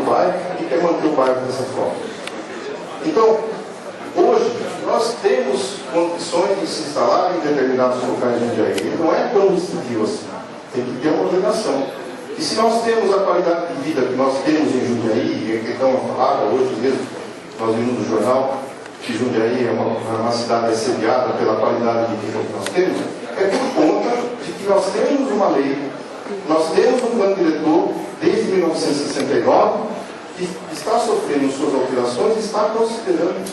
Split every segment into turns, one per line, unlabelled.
bairro e quer manter o bairro dessa forma. Então, hoje, nós temos condições de se instalar em determinados locais de Jundiaí. Não é tão restritivo assim. Tem que ter uma ordenação. E se nós temos a qualidade de vida que nós temos em Jundiaí, que estão a falar hoje mesmo, nós vimos no jornal que Jundiaí é uma cidade assediada pela qualidade de vida que nós temos, é por conta de que nós temos uma lei, nós temos um plano diretor desde 1969 que está sofrendo suas alterações e está considerando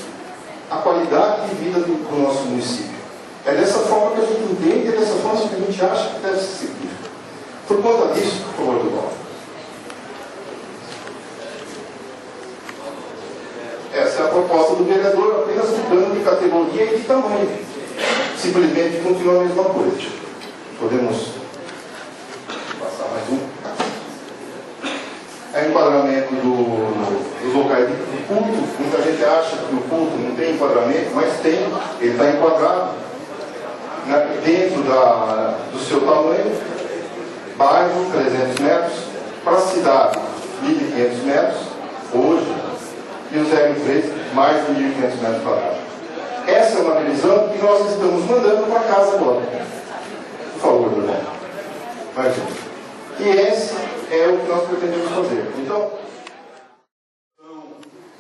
a qualidade de vida do nosso município. É dessa forma que a gente entende, é dessa forma que a gente acha que deve se seguir. Por conta disso, por favor, Duval. Essa é a proposta do vereador, apenas mudando de categoria e de tamanho. Simplesmente continua a mesma coisa. Podemos passar mais um. É enquadramento dos locais de culto. Muita gente acha que o culto não tem enquadramento, mas tem. Ele está enquadrado, né, dentro do seu tamanho. Bairro, 300 metros. Para a cidade, 1.500 metros. Hoje. E o Zé Freitas, mais de 1.500 metros quadrados. Essa é uma visão que nós estamos mandando para casa agora. Por favor, Bruno. Mais um. E esse é o que nós pretendemos fazer. Então,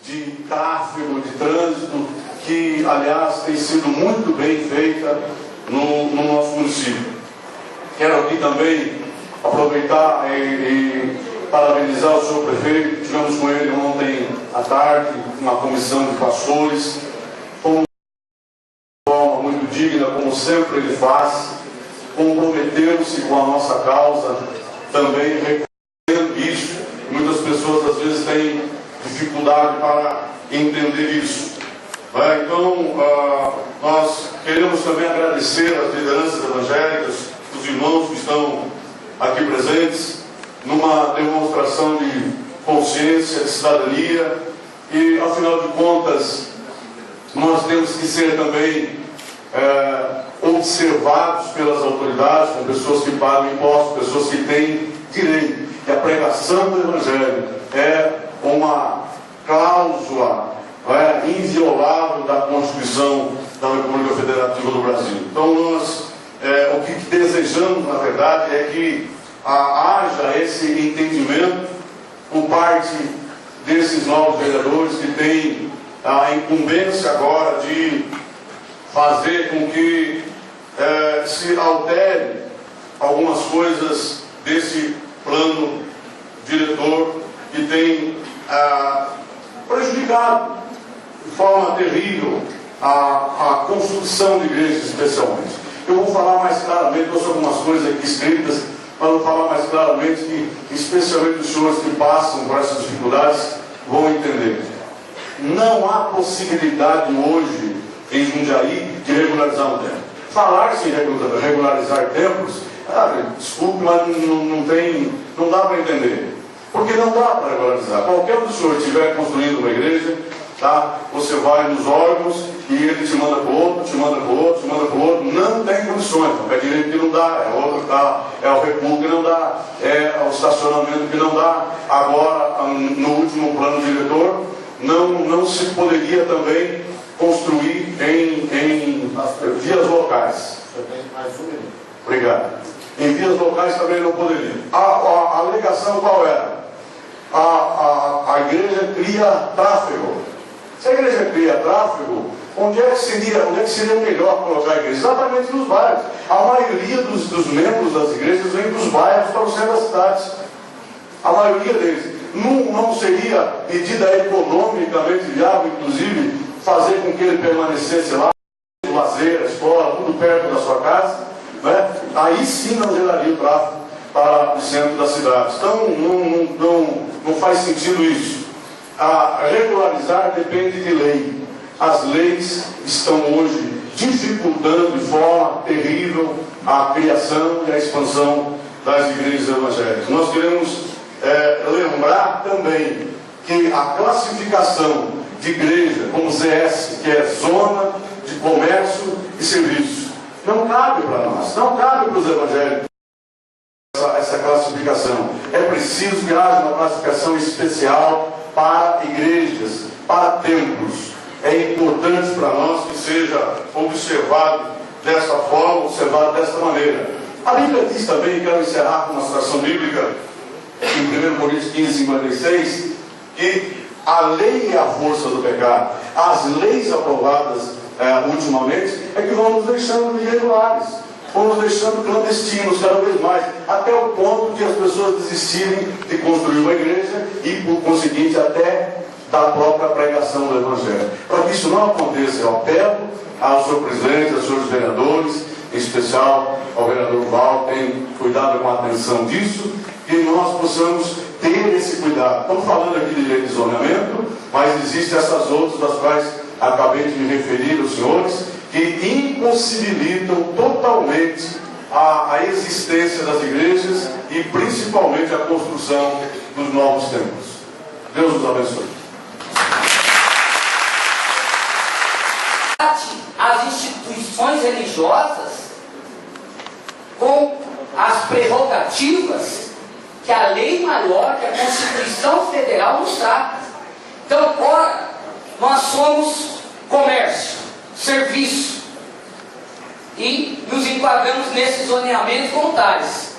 de tráfego, de trânsito, que, aliás, tem sido muito bem feita no nosso município. Quero aqui também aproveitar e parabenizar o senhor prefeito. Tivemos com ele ontem à tarde uma comissão de pastores, com uma forma muito digna, como sempre ele faz, comprometeu-se com a nossa causa, também reconhecendo isso. Muitas pessoas às vezes têm dificuldade para entender isso. Então, nós queremos também agradecer às lideranças evangélicas, os irmãos que estão aqui presentes, numa demonstração de consciência, de cidadania, e, afinal de contas, nós temos que ser também observados pelas autoridades, com pessoas que pagam impostos, pessoas que têm direito. E a pregação do Evangelho é uma cláusula inviolável da Constituição da República Federativa do Brasil. Então, nós, o que desejamos, na verdade, é que haja esse entendimento por parte desses novos vereadores que têm a incumbência agora de fazer com que se altere algumas coisas desse plano diretor que tem prejudicado de forma terrível a construção de igrejas, especialmente. Eu vou falar mais claramente, eu trouxe algumas coisas aqui escritas, mas vou falar mais claramente que, especialmente os senhores que passam por essas dificuldades, vão entender. Não há possibilidade hoje em Jundiaí de regularizar um templo. Falar-se em regularizar templos, desculpe, mas não dá para entender. Porque não dá para regularizar. Qualquer um dos senhores estiver construindo uma igreja, tá? Você vai nos órgãos e ele te manda para o outro, te manda para o outro, te manda para o outro. Não tem condições, é direito que não dá, é outro, tá? É o recuo que não dá, é o estacionamento que não dá. Agora, no último plano diretor, não se poderia também construir em vias locais. Obrigado. Em vias locais também não poderia. A alegação qual era? A igreja cria tráfego. Se a igreja cria tráfego, onde é que seria melhor colocar a igreja? Exatamente nos bairros. A maioria dos membros das igrejas vem dos bairros para o centro das cidades. A maioria deles. Não seria medida economicamente viável, inclusive, fazer com que ele permanecesse lá, o lazer, a escola, tudo perto da sua casa, né? Aí sim não geraria o tráfego para o centro da cidade. Então não faz sentido isso. A regularizar depende de lei. As leis estão hoje dificultando de forma terrível a criação e a expansão das igrejas evangélicas. Nós queremos lembrar também que a classificação de igreja como ZS, que é Zona de Comércio e Serviços, não cabe para nós, não cabe para os evangélicos essa classificação. É preciso preciso que haja uma classificação especial para igrejas, para templos. É importante para nós que seja observado dessa forma, observado dessa maneira. A Bíblia diz também, quero encerrar com uma citação bíblica, em 1 Coríntios 15, 56, que a lei é a força do pecado. As leis aprovadas ultimamente é que vão nos deixando irregulares, vão nos deixando clandestinos cada vez mais, até o ponto de as pessoas desistirem de construir uma igreja e, por conseguinte, até da própria pregação do Evangelho. Para que isso não aconteça, eu apelo ao senhor presidente, aos senhores vereadores, em especial ao vereador Val, tem cuidado com a atenção disso, que nós possamos ter esse cuidado. Estamos falando aqui de lei de zoneamento, mas existem essas outras, das quais acabei de me referir aos senhores, que impossibilitam totalmente a existência das igrejas e principalmente a construção dos novos templos. Deus nos abençoe.
As instituições religiosas com as prerrogativas que a lei maior, que a Constituição Federal nos dá. Então, ora, nós somos comércio, serviço, e nos enquadramos nesses zoneamentos como tais.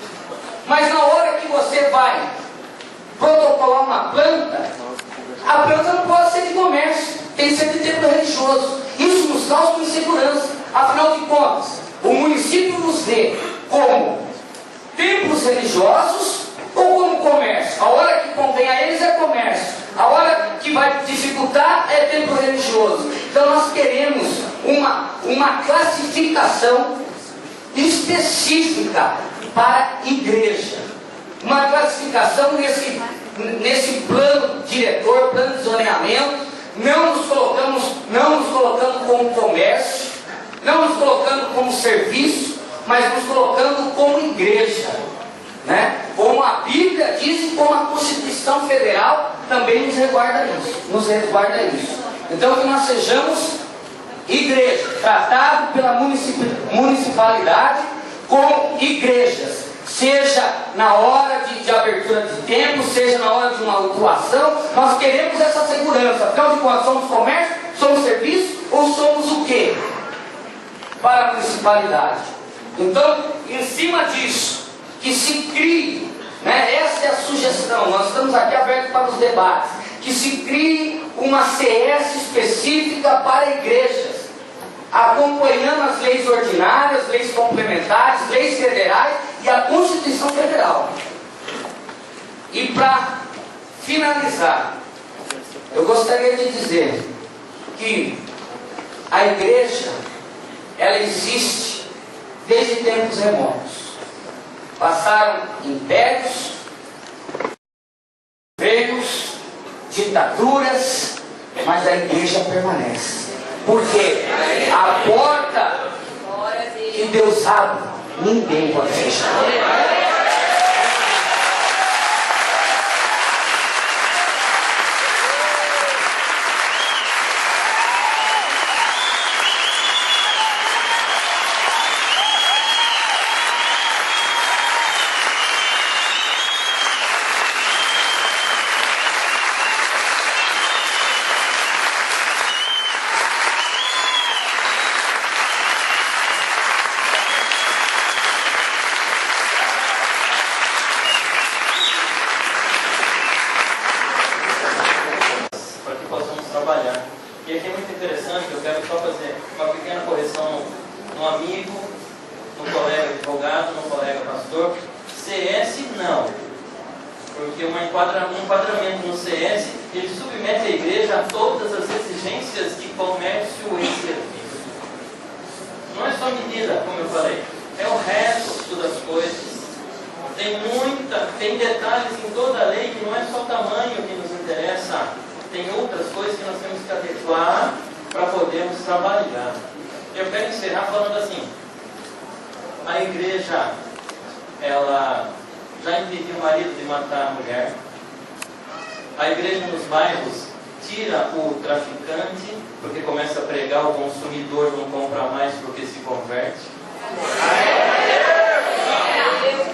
Mas na hora que você vai protocolar uma planta, a planta não pode ser de comércio, tem que ser de templo religioso. Isso nos causa uma insegurança. Afinal de contas, o município nos vê como templos religiosos ou como comércio. A hora que convém a eles é comércio, a hora que vai dificultar é templo religioso. Então nós queremos uma classificação específica para a igreja, uma classificação nesse plano diretor, plano de zoneamento, não nos colocando como comércio, não nos colocando como serviço, mas nos colocando como igreja, né? Como a Bíblia diz e como a Constituição Federal também nos resguarda isso. Então que nós sejamos igreja, tratado pela municipalidade como igrejas, seja na hora de abertura de templo, seja na hora de uma atuação. Nós queremos essa segurança. Afinal de contas, somos comércio, somos serviço ou somos o quê? Para a municipalidade. Então, em cima disso, que se crie, né, essa é a sugestão, nós estamos aqui abertos para os debates, que se crie uma CS específica para igrejas, acompanhando as leis ordinárias, leis complementares, leis federais e a Constituição Federal. E para finalizar, eu gostaria de dizer que a igreja, ela existe desde tempos remotos. Passaram impérios, reinos, ditaduras, mas a igreja permanece. Porque a porta que Deus abre, ninguém pode fechar.
E aqui é muito interessante, eu quero só fazer uma pequena correção no amigo, no colega advogado, no colega pastor. CS não, porque um enquadramento no CS, ele submete a igreja a todas as exigências de comércio e serviço. Não é só medida, como eu falei, é o resto das coisas. Tem detalhes em toda a lei que não é só o tamanho que nos interessa. Tem outras coisas que nós temos que adequar para podermos trabalhar. Eu quero encerrar falando assim: a igreja, ela já impediu o marido de matar a mulher. A igreja nos bairros tira o traficante, porque começa a pregar, o consumidor não compra mais porque se converte.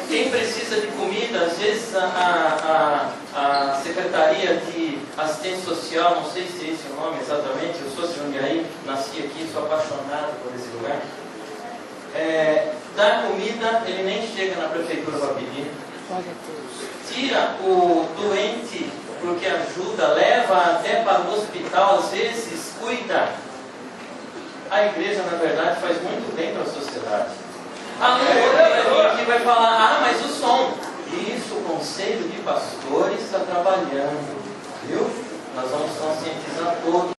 Quem precisa de comida às vezes a Secretaria de Assistência Social, não sei se é esse o nome exatamente, eu sou de Jundiaí, nasci aqui, sou apaixonado por esse lugar. Dá comida, ele nem chega na prefeitura para pedir. Tira o doente porque ajuda, leva até para o hospital, às vezes cuida. A igreja, na verdade, faz muito bem para a sociedade. Outra que vai falar, mas o som. Isso, o Conselho de Pastores está trabalhando, viu? Nós vamos conscientizar todos.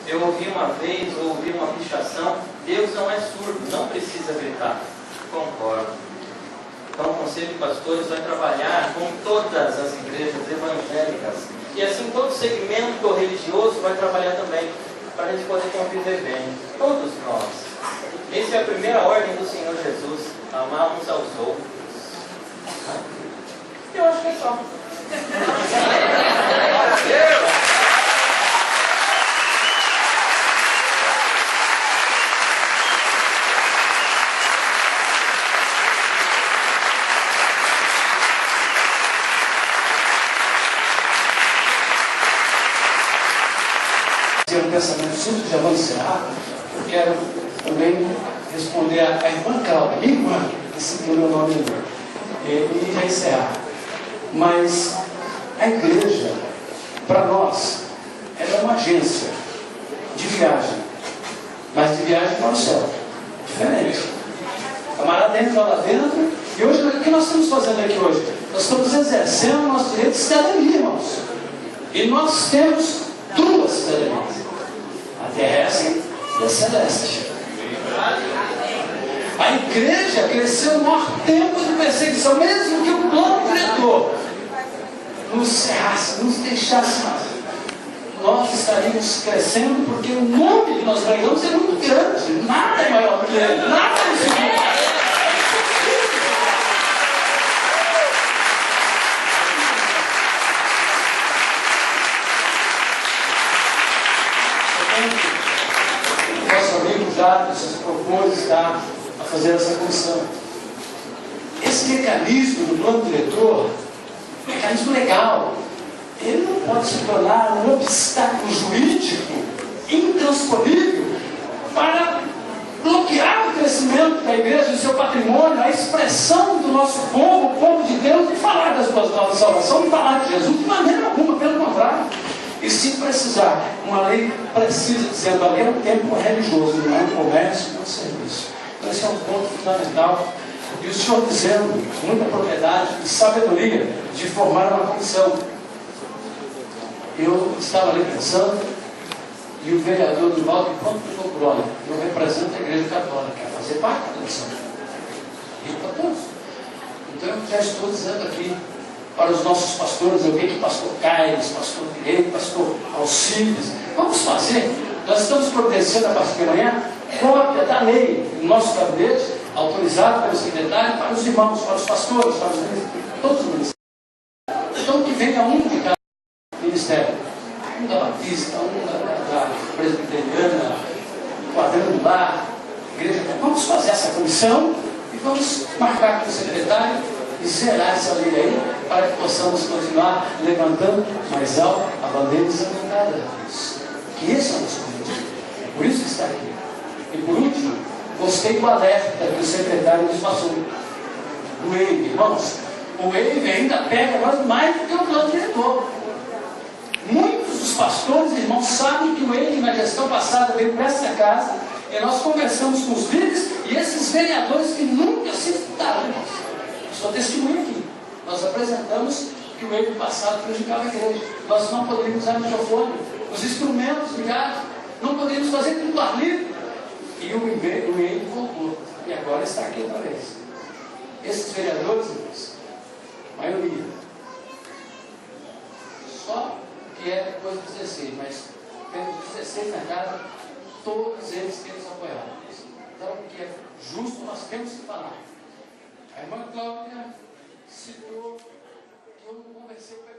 Eu ouvi uma vez, uma pichação, Deus não é surdo, não precisa gritar. Concordo. Então o Conselho de Pastores vai trabalhar com todas as igrejas evangélicas. E assim todo segmento religioso vai trabalhar também, para a gente poder conviver bem. Todos nós. Essa é a primeira ordem do Senhor Jesus, amar uns aos outros. Eu acho que é só.
Um pensamento simples, já vou encerrar. Eu quero também responder a irmã Cláudia, minha irmã, que citou meu nome ali, e já encerrar. Mas a igreja, para nós, ela é uma agência de viagem, mas de viagem para o céu, diferente. O camarada entra lá dentro, e hoje, o que nós estamos fazendo aqui hoje? Nós estamos exercendo o nosso direito de cidadania, irmãos. E nós temos duas cidadanias, a terrestre e a celeste. A igreja cresceu no maior tempo de perseguição, mesmo que o plano diretor nos cerrasse, nos deixasse mais. Nós estaríamos crescendo porque o nome que nós ganhamos é muito grande, nada é maior que ele, nada é superior. Nosso amigo Jadson se propôs a fazer essa comissão. Esse mecanismo do plano diretor, mecanismo legal, ele não pode se tornar um obstáculo jurídico intransponível para bloquear o crescimento da igreja, do seu patrimônio, a expressão do nosso povo, o povo de Deus, e falar das boas novas de salvação, e falar de Jesus de maneira alguma, pelo contrário. E se precisar, uma lei precisa dizendo ali é um tempo religioso, não é um comércio, não é um serviço. Então esse é um ponto fundamental. E o senhor dizendo, com muita propriedade e sabedoria, de formar uma comissão. Eu estava ali pensando, e o vereador do Valdo, enquanto falou, olha, eu represento a Igreja Católica, quer fazer parte da comissão. E para todos. Então eu já estou dizendo aqui, para os nossos pastores, eu vejo que pastor Caires, pastor Direito, pastor Alcides, vamos fazer. Nós estamos providenciando a partir de amanhã cópia da lei no nosso gabinete, autorizado pelo secretário, para os irmãos, para os pastores, para os ministros, todos os ministérios. Então que venha um de cada ministério, um da Batista, um da Presbiteriana, Quadrangular, Igreja. Vamos fazer essa comissão e vamos marcar com o secretário e zerar essa lei aí, para que possamos continuar levantando mais alto a bandeira desencantada da cruz. Que esse é o nosso objetivo. Por isso que está aqui. E por último, gostei do alerta que o secretário nos passou. O EIV, irmãos, o EIV ainda pega nós mais do que o plano diretor. Muitos dos pastores, irmãos, sabem que o EIV na gestão passada veio para essa casa e nós conversamos com os líderes e esses vereadores que nunca se escutaram, irmãos. Só testemunho aqui. Nós apresentamos que o erro passado prejudicava a igreja. Nós não poderíamos usar o microfone, os instrumentos ligados, não poderíamos fazer tudo ar livre. E o erro voltou. E agora está aqui outra vez. Esses vereadores, irmãos, maioria, só que é depois do 16, mas pelo 16 na casa, todos eles têm nos apoiado. Então, o que é justo, nós temos que falar. A irmã Cláudia citou que eu não conversei com